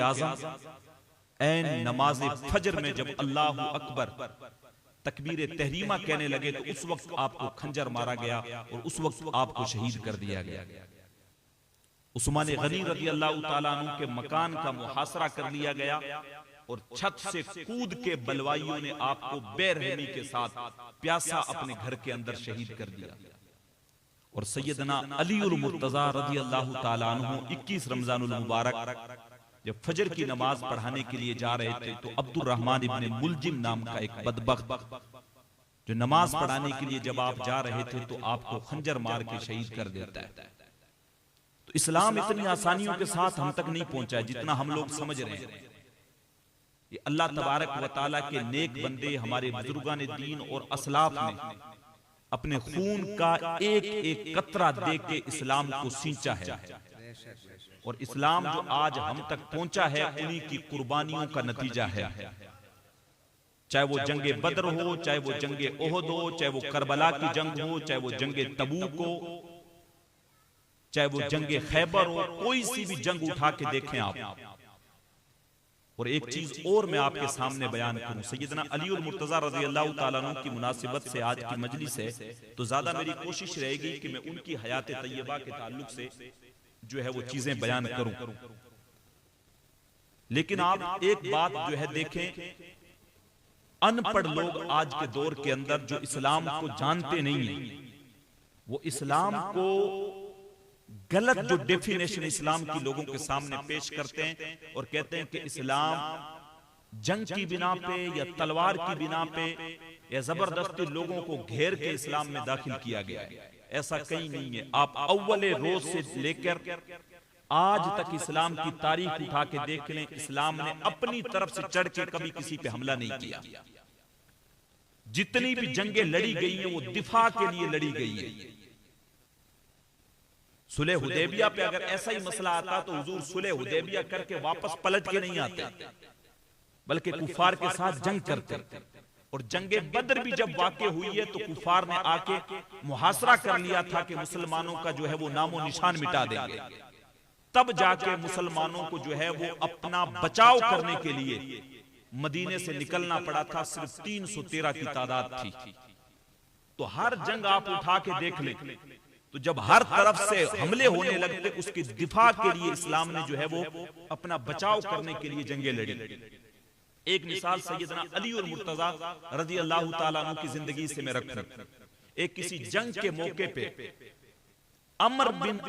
आज़म ऐन नमाज फजर में जब अल्लाह अकबर तकबीर तहरीमा कहने लगे तो उस वक्त आपको खंजर मारा गया और उस वक्त आपको शहीद कर दिया गया। उस्मान गनी रज़ी अल्लाह ताला अन्हु के मकान का मुहासरा कर लिया गया और छत से कूद के बलवाइयों ने आपको बेरहमी के साथ प्यासा अपने घर के अंदर शहीद कर दिया। और सैयदना अली उल मुर्तजा रज़ी अल्लाह ताला अन्हु 21 रमजानुल मुबारक जब फजर की नमाज पढ़ाने के लिए जा रहे थे तो अब्दुर रहमान इब्ने मुलजिम नाम का एक बदबख्त जो नमाज पढ़ाने के लिए जब आप जा रहे थे तो आपको खंजर मार के शहीद कर देता है। तो इस्लाम इतनी आसानियों के साथ हम तक नहीं पहुंचा जितना हम लोग समझ रहे हैं। ये अल्लाह तबारक व तआला के नेक बंदे हमारे बुजुर्गान दीन और असलाफ ने अपने खून का एक एक कतरा दे के इस्लाम को सींचा है और इस्लाम जो आज हम तक पहुंचा है उन्हीं की कुर्बानियों का नतीजा है। चाहे वो जंगे बद्र हो, चाहे वो जंगे ओहद हो, चाहे वो करबला की जंग हो, चाहे वो जंगे तबूक हो, चाहे वो जंगे खैबर हो, कोई सी भी जंग उठा के देखें आप। और एक चीज और मैं आपके सामने बयान करूं, सैयदना अली उल मुर्तजा रज़ी अल्लाह ताला अन्हु की मुनासिबत से आज की मजलिस है तो ज्यादा मेरी कोशिश रहेगी कि मैं उनकी हयात तैयबा के ताल्लुक से जो है वो चीजें बयान करूं। लेकिन आप एक बात जो है देखें, अनपढ़ लोग आज के दौर के अंदर जो इस्लाम को जानते नहीं है वो इस्लाम को गलत जो डेफिनेशन इस्लाम की लोगों के सामने पेश करते हैं और कहते हैं कि इस्लाम जंग की बिना पे या तलवार की बिना पे या जबरदस्ती लोगों को घेर के इस्लाम में दाखिल किया गया है। ऐसा कहीं नहीं है। आप अव्वले रोज से लेकर आज तक इस्लाम की तारीख उठा के देख लें, इस्लाम ने अपनी तरफ से चढ़ के कभी किसी पे हमला नहीं किया। जितनी भी जंगें लड़ी गई हैं वो दिफा के लिए लड़ी गई है। सुलह हुदैबिया पे अगर ऐसा ही मसला आता तो हुजूर सुलह हुदैबिया करके वापस पलट के नहीं आते बल्कि कुफार के साथ जंग करते। और जंगे बद्र भी जब वाक़े हुई है तो कुफार ने आके मुहासरा कर लिया था कि मुसलमानों का जो है वो नामो निशान मिटा देंगे। तब जाके मुसलमानों को जो है वो अपना बचाव करने के लिए मदीने से निकलना पड़ा था। सिर्फ 313 की तादाद थी। तो हर जंग आप उठा के देख लें तो जब हर तरफ से हमले होने लगते उसकी दिफा के लिए इस्लाम ने जो है वो अपना बचाव करने के लिए जंगे लड़ी। एक मिसाल सैयदना अली उल मुर्तजा रज़ी अल्लाह ताला अन्हु की जिंदगी से मैं रखूं। एक किसी जंग के मौके पे अमर बिन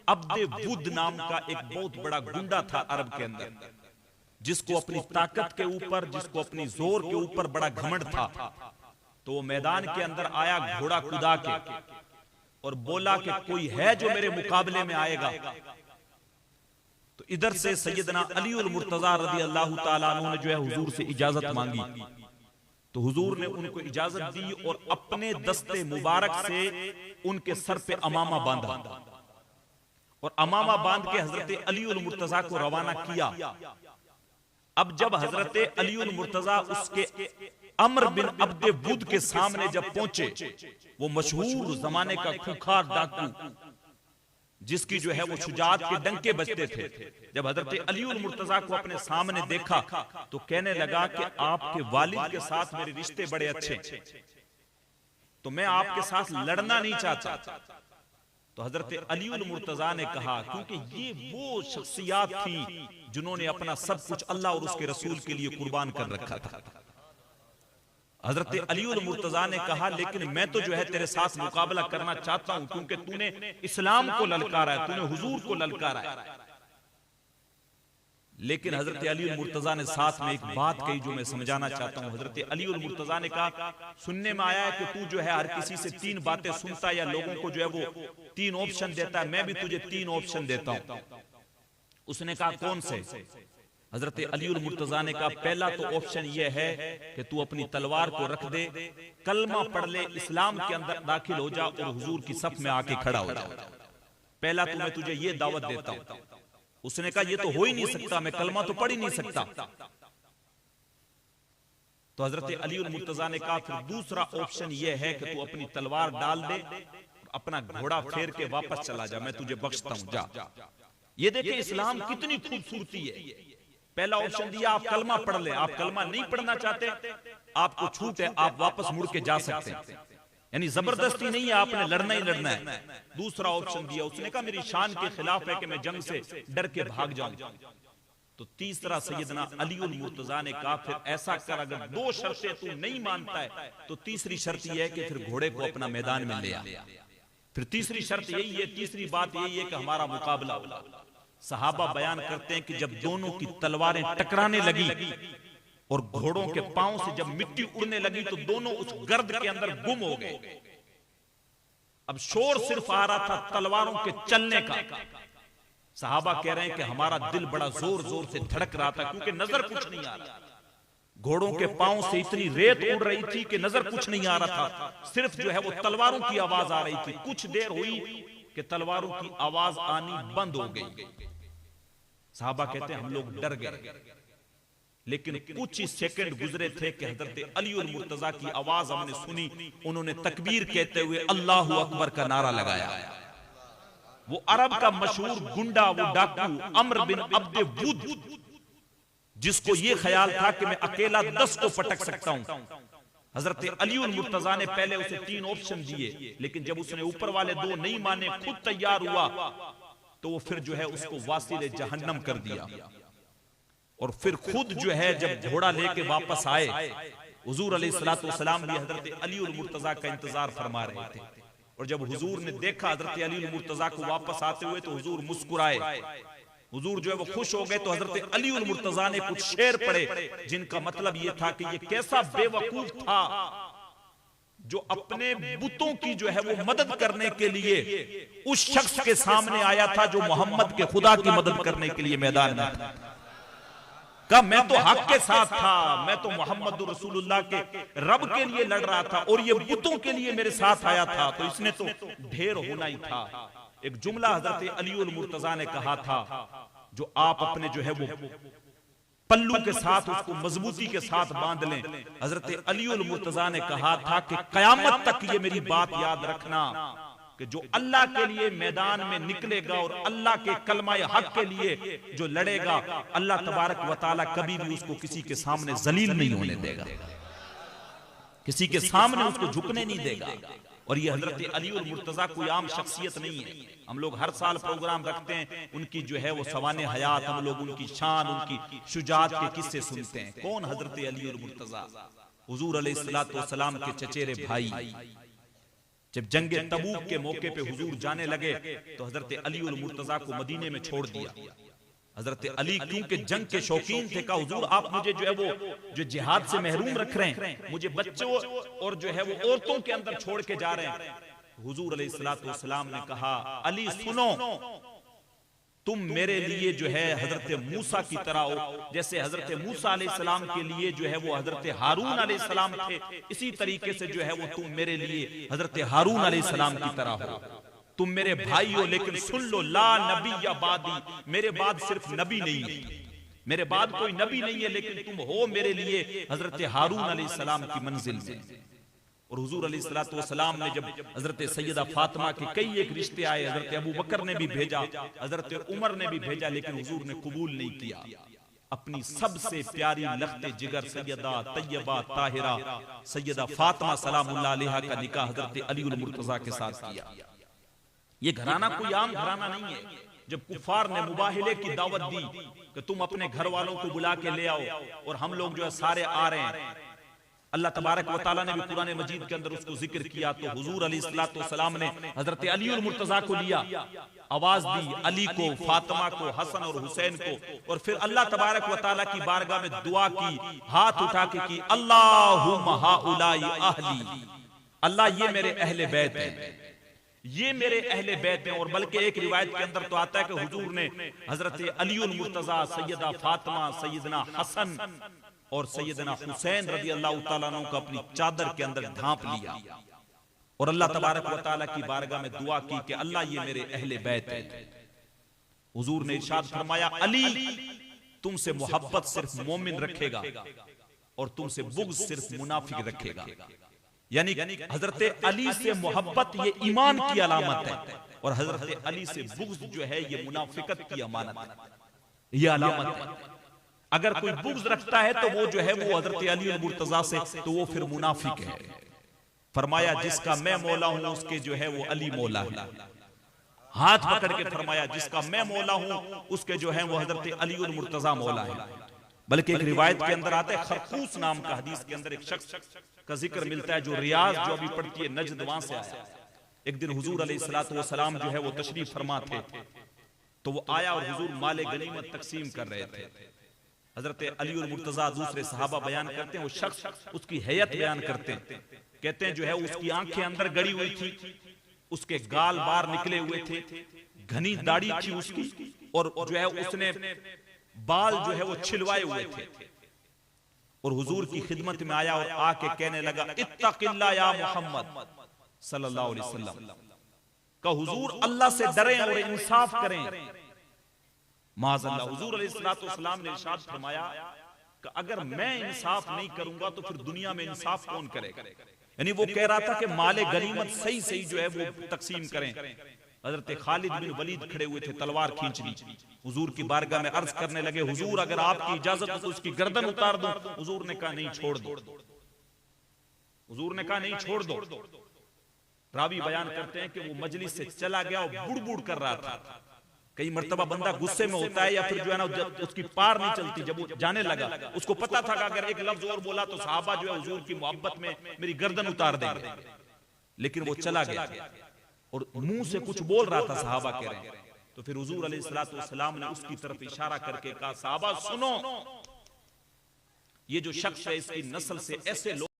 अब्दे वुद नाम का एक बहुत बड़ा गुंडा था अरब के अंदर, जिसको अपनी ताकत के ऊपर, जिसको अपनी जोर के ऊपर बड़ा घमंड था। तो वो मैदान के अंदर आया घोड़ा कुदा के और बोला कि कोई है जो मेरे मुकाबले में आएगा। तो इधर से सैयदना अली उल मुर्तजा रज़ी अल्लाह ताला अन्हु ने जो है हुजूर से इजाजत मांगी तो हुजूर ने उनको इजाजत दी और अपने दस्ते मुबारक से उनके सर पे अमामा बांधा और अमामा बांध के हजरत अली उल मुर्तजा को रवाना किया। अब जब हजरत अली उल मुर्तजा उसके अमर बिन अब्दे वुद के सामने जब पहुंचे, वो मशहूर जमाने का खूंखार डाकू जिसकी जो है वो शुजाअत के डंके बजते थे, जब हजरत अली उल मुर्तजा को अपने सामने देखा तो कहने लगा कि आपके वालिद के साथ मेरे रिश्ते बड़े अच्छे, तो मैं आपके साथ लड़ना नहीं चाहता। तो हजरत अली उल मुर्तजा ने कहा, क्योंकि ये वो शख्सियात थी जिन्होंने अपना सब कुछ अल्लाह और उसके रसूल के लिए कुर्बान कर रखा था। हजरत अली उल मुर्तजा ने कहा, लेकिन मैं तो जो है तेरे साथ मुकाबला करना चाहता हूं क्योंकि तूने इस्लाम को ललकारा है, तूने हुजूर को ललकारा है। लेकिन हजरत अली उल मुर्तजा ने साथ में एक बात कही जो मैं समझाना चाहता हूं। हजरत अली उल मुर्तजा ने कहा, सुनने में आया है कि तू जो है हर किसी से 3 बातें सुनता है या लोगों को जो है वो 3 ऑप्शन देता है, मैं भी तुझे 3 ऑप्शन देता हूं। उसने कहा कौन से? हजरत अली उल मुर्तजा ने कहा, पहला तो ऑप्शन यह है कि तू अपनी तलवार को रख दे, कलमा पढ़ ले, इस्लाम के अंदर दाखिल हो जा और हुजूर की सफ में आके खड़ा हो जा। पहला तो मैं तुझे ये दावत देता हूं। उसने कहा ये तो हो ही नहीं सकता, मैं कलमा तो पढ़ ही नहीं सकता। तो हजरत अली उल मुर्तजा ने कहा, फिर दूसरा ऑप्शन यह है कि तू अपनी तलवार डाल दे, अपना घोड़ा फेर के वापस चला जा, मैं तुझे बख्शता हूं, जा। ये देखिए इस्लाम कितनी खूबसूरती है। पहला ऑप्शन दिया आप कलमा पढ़ लें, आप कलमा नहीं पढ़ना चाहते आपको छूट है, आप वापस मुड़ के जा सकते हैं, यानी जबरदस्ती नहीं है, आपने लड़ना ही लड़ना है। दूसरा ऑप्शन दिया, उसने कहा मेरी शान के खिलाफ है कि मैं जंग से डर के भाग जाऊं। तो तीसरा सैयदना अलीउल मुर्तजा ने कहा फिर ऐसा कर, अगर दो शर्तें तू नहीं मानता है तो तीसरी शर्त यह है कि फिर घोड़े को अपना मैदान में ले आ। फिर तीसरी शर्त यही है, तीसरी बात यही है कि हमारा मुकाबला होगा। सहाबा बयान करते हैं कि जब दोनों की तलवारें टकराने लगी और घोड़ों के पांव से जब मिट्टी उड़ने लगी तो दोनों उस गर्द के अंदर गुम हो गए। अब शोर सिर्फ आ रहा था तलवारों के चलने का। सहाबा कह रहे हैं कि हमारा दिल बड़ा जोर जोर से धड़क रहा था, क्योंकि नजर कुछ नहीं आ रहा। घोड़ों के पांव से इतनी रेत उड़ रही थी कि नजर कुछ नहीं आ रहा था, सिर्फ जो है वो तलवारों की आवाज आ रही थी। कुछ देर हुई कि तलवारों की आवाज आनी बंद हो गई। सहाबा कहते हैं हम लोग डर गए, लेकिन कुछ ही सेकंड गुजरे थे कि हजरत अलीउल मुर्तजा की आवाज हमने सुनी। उन्होंने तकबीर कहते हुए अल्लाहु अकबर का नारा लगाया। वो अरब का मशहूर गुंडा, वो डाकू अम्र बिन अब्दे वुद, जिसको ये ख्याल था कि मैं अकेला 10 को पटक सकता हूं। हजरत अलीउल मुर्तजा ने पहले उसे 3 ऑप्शन दिए, लेकिन जब उसने ऊपर वाले 2 नहीं माने, खुद तैयार हुआ, तो वो फिर जो है उसको वासिले जहन्नम कर दिया। और फिर खुद जो है जब घोड़ा लेके वापस आए, हुजूर अलैहिस्सलातु वस्सलाम भी हजरत अलीउल मुर्तजा का इंतजार फरमा रहे थे। और जब हुजूर ने देखा हजरत अलीउल मुर्तजा को वापस आते हुए तो हुजूर मुस्कुराए, हुजूर जो है वो खुश हो गए। तो हजरत अलीउल मुर्तजा ने कुछ शेर पढ़े जिनका मतलब ये था कि ये कैसा बेवकूफ था जो अपने बुतों की जो है वो मदद करने के लिए उस शख्स के सामने आया था जो मोहम्मद के खुदा की मदद करने के लिए मैदान में था। कहा मैं तो हक के साथ था, मैं तो मोहम्मद रसूलुल्लाह के रब के लिए लड़ रहा था और ये बुतों के लिए मेरे साथ आया था, तो इसने तो ढेर होना ही था। एक जुमला हजरत अलीउल मुर्तजा ने कहा था जो आप अपने जो है वो पल्लू के साथ उसको मजबूती के साथ बांध लें। हजरत अलीउल मुर्तजा ने कहा था कि कयामत तक ये मेरी बात याद रखना कि जो अल्लाह के लिए मैदान में निकलेगा और अल्लाह के कलमा हक के लिए जो लड़ेगा, अल्लाह तबारक व तआला कभी भी उसको किसी के सामने जलील नहीं होने देगा, किसी के सामने उसको झुकने नहीं देगा। और ये हजरत अलीउल मुर्तजा कोई आम शख्सियत नहीं है। हम लोग हर साल प्रोग्राम रखते हैं, उनकी जो है वो सवाने हयात, हम लोग उनकी शान, उनकी शुजाअत के किस्से सुनते हैं। कौन हजरत अलीउल मुर्तजा? हुजूर अलैहिस्सलातु वस्सलाम के चचेरे भाई। जब जंगे तबूक के मौके पे हुजूर जाने लगे तो हजरत अलीउल मुर्तजा को मदीने में छोड़ दिया। हजरत अली क्योंकि जंग के शौकीन थे, कहा हुजूर आप मुझे जो है वो जो जिहाद से महरूम रख रहे हैं, मुझे बच्चों और जो है वो औरतों के अंदर छोड़ के जा रहे हैं। हुजूर अलैहिस्सलातु वस्सलाम ने कहा अली सुनो, तुम मेरे लिए जो है हजरत मूसा की तरह हो, जैसे हजरत मूसा अलैहिस्सलाम के लिए जो है वो हजरत हारून अलैहिस्सलाम थे, इसी तरीके से जो है वो तुम मेरे लिए हजरत हारून अलैहिस्सलाम की तरह हो। तुम मेरे भाई हो, लेकिन सुन लो ला नबी या बादी, मेरे बाद सिर्फ नबी नहीं है, मेरे बाद कोई नबी नहीं है, लेकिन तुम हो मेरे लिए हजरत हारून अलैहिस्सलाम की मंजिल में। और हुजूर अलैहिस्सलातु वस्सलाम ने जब हजरत सैयदा फातिमा के कई एक रिश्ते आए, हजरत अबू बकर ने भी भेजा, हजरत उमर ने भी भेजा, लेकिन हुजूर ने कबूल नहीं किया। अपनी सबसे प्यारी लख्ते जिगर सैयदा तैयबा ताहिरा सैयदा फातिमा सलामुल्लाह अलैहा का निकाह हजरत अलीउल मुर्तजा के साथ किया। ये घराना कोई आम घराना नहीं है। जब कुफार ने मुबाहिले की दावत दी कि तुम अपने घर वालों को बुला के ले आओ और हम लोग जो है सारे आ रहे हैं, अल्लाह तबारक व तआला ने भी कुरान मजीद के अंदर उसको जिक्र किया। तो हुजूर अलैहिस्सलातु वस्सलाम ने हजरत अलीउल मुर्तजा को लिया, आवाज दी अली को, फातिमा को, हसन और हुसैन को, और फिर अल्लाह तबारक व तआला की बारगाह में दुआ की, हाथ उठा के की अल्लाहुम्मा हाउलाई अहली, अल्लाह ये मेरे अहले बैत हैं, ये मेरे अहले बैत हैं। और बल्कि एक रिवायत के अंदर तो आता है कि हुजूर ने हजरत अलीउल मुर्तजा, सैयदा फातिमा, सैयदना हसन और सैयदना हुसैन रज़ी अल्लाह तआला अन्हु को अपनी चादर के अंदर ढांप लिया और अल्लाह तबारक व तआला की बारगाह में दुआ की कि अल्लाह ये मेरे अहले बैत हैं। हुजूर ने इरशाद फरमाया अली तुमसे मोहब्बत सिर्फ मोमिन रखेगा और तुमसे बुग़्ज़ सिर्फ मुनाफिक रखेगा। यानी हजरत अली से मोहब्बत ये ईमान की अलामत है और हजरत अली से बुग़्ज़ जो है ये मुनाफिकत की अमानत है, ये अलामत है। अगर कोई बुग़्ज़ रखता है तो वो जो है वो हजरत अली और मुर्तजा से, तो वो फिर मुनाफिक है। फरमाया जिसका मैं मौला हूं उसके जो है वो अली मौला है। हाथ पकड़ के फरमाया जिसका मैं मौला हूं उसके जो है वो हजरत अली और मुर्तजा मौला है। बल्कि एक रिवायत के अंदर आता है, खरकूस नाम का हदीस के अंदर एक शख्स का जिक्र मिलता है जो रियाज जो अभी पढ़ती है नजद वहां से आया। एक दिन हुजूर अलैहिस्सलातु वस्सलाम जो है वो तशरीफ फरमा थे, तो वो आया और हुजूर माले गनीमत तकसीम कर रहे थे। हजरत अली और मुर्तजा दूसरे सहाबा बयान करते हैं, वो शख्स उसकी हैयत बयान करते हैं, कहते हैं जो है उसकी आंखें अंदर गड़ी हुई थी, उसके गाल बार निकले हुए थे, घनी दाढ़ी थी उसकी, और जो है उसने बाल जो है वो छिलवाए हुए थे। और हुजूर की खिदमत में आया और आके कहने लगा इत्तक़िल्लाह या मोहम्मद सल्लल्लाहु अलैहि वसल्लम, का हुजूर अल्लाह से डरें और इंसाफ करें। माज़अल्लाह, हुजूर अलैहिस्सलातु वस्सलाम ने इरशाद फरमाया कि अगर मैं इंसाफ नहीं करूंगा तो फिर दुनिया में इंसाफ कौन करेगा। यानी वो कह रहा था कि माले गनीमत सही सही जो है वो तकसीम करें। हजरत खालिद बिन वलीद खड़े हुए थे, तलवार खींच ली, हुजूर की बारगाह में अर्ज करने लगे, हुजूर अगर आपकी इजाजत हो तो उसकी गर्दन उतार दो। हुजूर ने कहा नहीं, छोड़ दो। हुजूर ने कहा नहीं, छोड़ दो। रावी बयान करते हैं कि वो मजलिस से चला गया और बुड़-बुड़ कर रहा था। कई मर्तबा बंदा गुस्से में होता है या फिर जो है ना उसकी पार नहीं चलती, जब वो जाने लगा उसको पता था कि अगर एक लफ्ज और बोला तो सहाबा जो है हुजूर की मोहब्बत में मेरी गर्दन उतार देंगे, लेकिन वो चला गया और मुंह से कुछ बोल रहा था, सहाबा कह रहे हैं। तो फिर हुजूर अलैहिस्सलातु वस्सलाम ने उसकी तरफ इशारा करके कहा, सहाबा सुनो, ये जो शख्स है इसकी नस्ल से ऐसे लोग